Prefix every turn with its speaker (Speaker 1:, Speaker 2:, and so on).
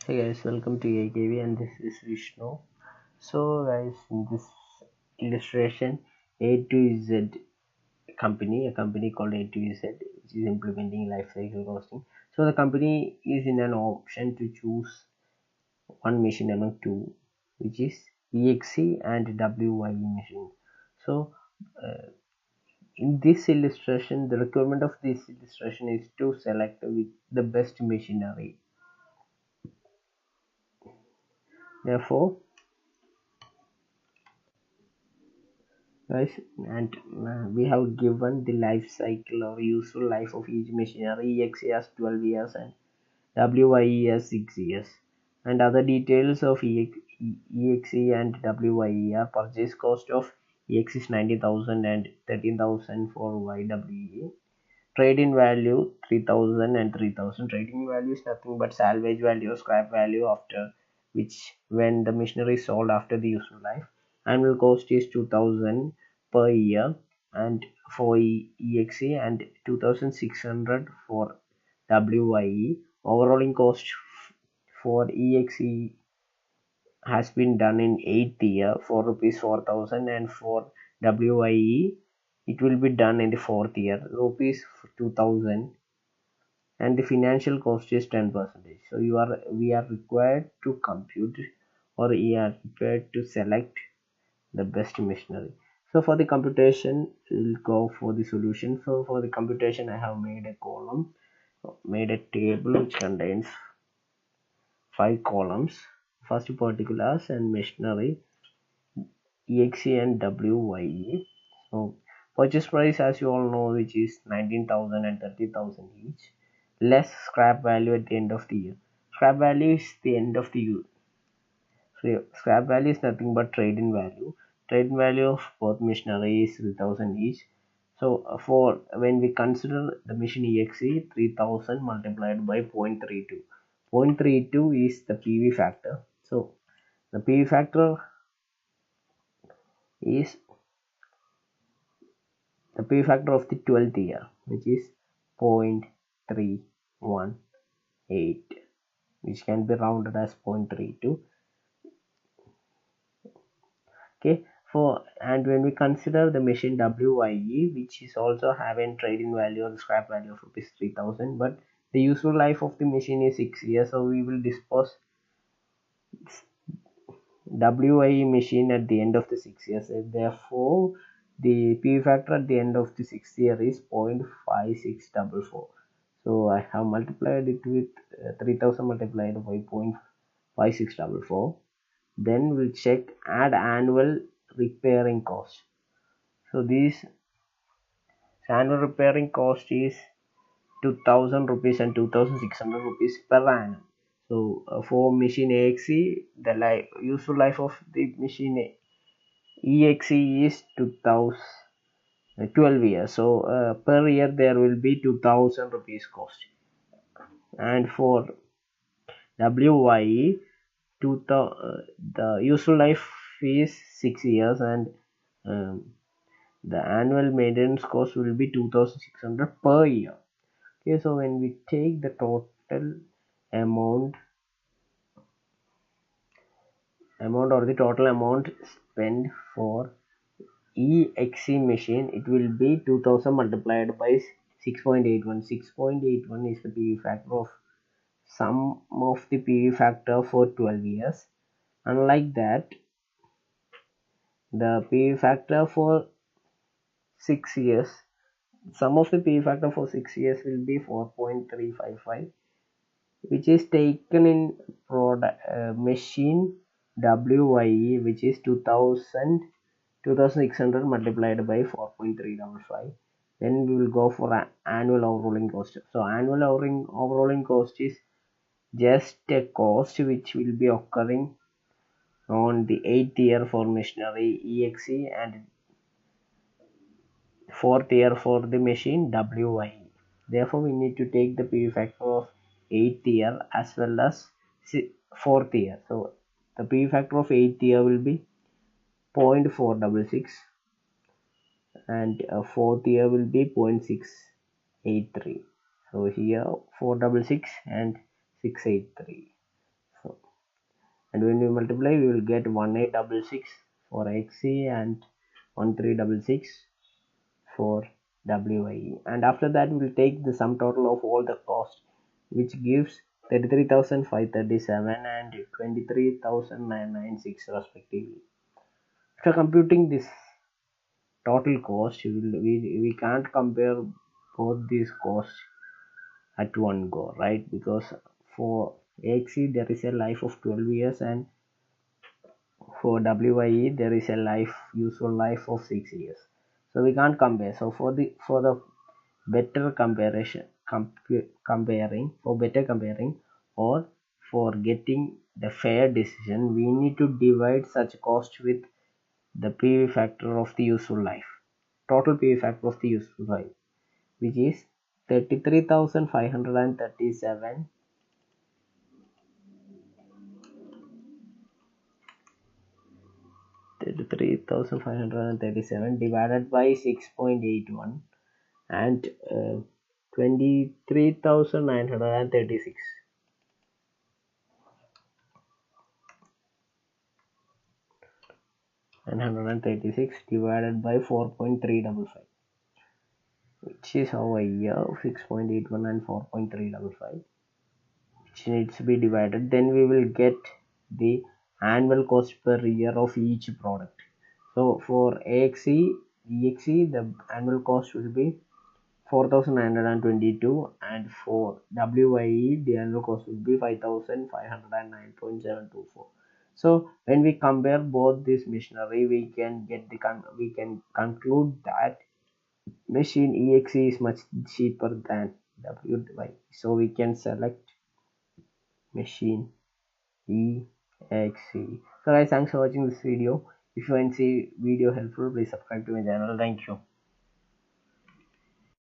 Speaker 1: Hey guys, welcome to EIKV and this is Vishnu. So guys, in this illustration, A to Z company, a company called A to Z, which is implementing life cycle costing. So the company is in an option to choose one machine among two, which is EXE and WYE machine. So in this illustration, the requirement of this illustration is to select with the best machinery. Therefore, guys, and we have given the life cycle or useful life of each machinery. EXE as 12 years and WYE as 6 years, and other details of EXE and WYE are purchase cost of EXE is 90,000 and 13,000 for YWE. Trade-in value 3,000 and 3,000. Trade-in value is nothing but salvage value or scrap value after which when the machinery is sold after the useful life. Annual cost is 2,000 per year and for EXE and 2,600 for WYE. Overall cost for EXE has been done in 8th year for rupees 4,000 and for WYE it will be done in the 4th year rupees 2,000 and the financial cost is 10%. So we are required to compute or we are required to select the best machinery. So for the computation we'll go for the solution. So for the computation I have made a column, made a table which contains 5 columns. First particulars and machinery, EXE and WYE. So purchase price as you all know which is 19,000 and 30,000 each, less scrap value at the end of the year. Scrap value is the end of the year. So scrap value is nothing but trade-in value. Trade-in value of both machinery is 3,000 each. So for when we consider the machine EXE, 3,000 multiplied by 0.32. 0.32 is the PV factor. So the PV factor is the PV factor of the 12th year, which is 0.318, which can be rounded as 0.32. Okay, and when we consider the machine WYE, which is also having trade-in value or scrap value of rupees 3,000, but the useful life of the machine is 6 years, so we will dispose WYE machine at the end of the 6 years. Therefore, the PV factor at the end of the 6th year is 0.5644. So I have multiplied it with 3,000 multiplied by 0.5644. Then we'll check add annual repairing cost. So this annual repairing cost is 2,000 rupees and 2,600 rupees per annum. So for machine AXE, the useful life of the machine EXE is 12 years. So per year there will be 2,000 rupees cost. And for WYE, the useful life is 6 years and the annual maintenance cost will be 2,600 per year. Okay, so when we take the total amount or the total amount spent for EXE machine, it will be 2,000 multiplied by 6.81. 6.81 is the PV factor of sum of the PV factor for 12 years. Unlike that, the PV factor for 6 years, sum of the PV factor for 6 years will be 4.355, which is taken in machine WYE, which is 2,600 multiplied by 4.355. Then we will go for annual overhauling cost. So annual overhauling cost is just a cost which will be occurring on the 8th year for machinery EXE and 4th year for the machine WYE. Therefore, we need to take the PV factor of 8th year as well as 4th year. So the PV factor of 8th year will be 0.466 and 4th year will be 0.683. So here 466 and 683. and when we multiply we will get 1866 for XC and 1366 for WIE, and after that we will take the sum total of all the cost, which gives 33,537 and 23,996 respectively. After computing this total cost, we can't compare both these costs at one go, right? Because for AXE there is a life of 12 years, and for WIE there is a useful life of 6 years, so we can't compare. So for the better comparing, or for getting the fair decision, we need to divide such cost with the PV factor of the useful life, total PV factor of the useful life, which is 33,537 divided by 6.81 and 23,936 divided by 4.355, which is our year 6.81 and 4.355, which needs to be divided. Then we will get the annual cost per year of each product. So for AXE, EXE, the annual cost will be 4,922, and for WIE the annual cost will be 5,509.724. So when we compare both this machinery, we can conclude that machine EXE is much cheaper than WIE. So we can select machine EXE. So guys, thanks for watching this video. If you find this video helpful, please subscribe to my channel. Thank you.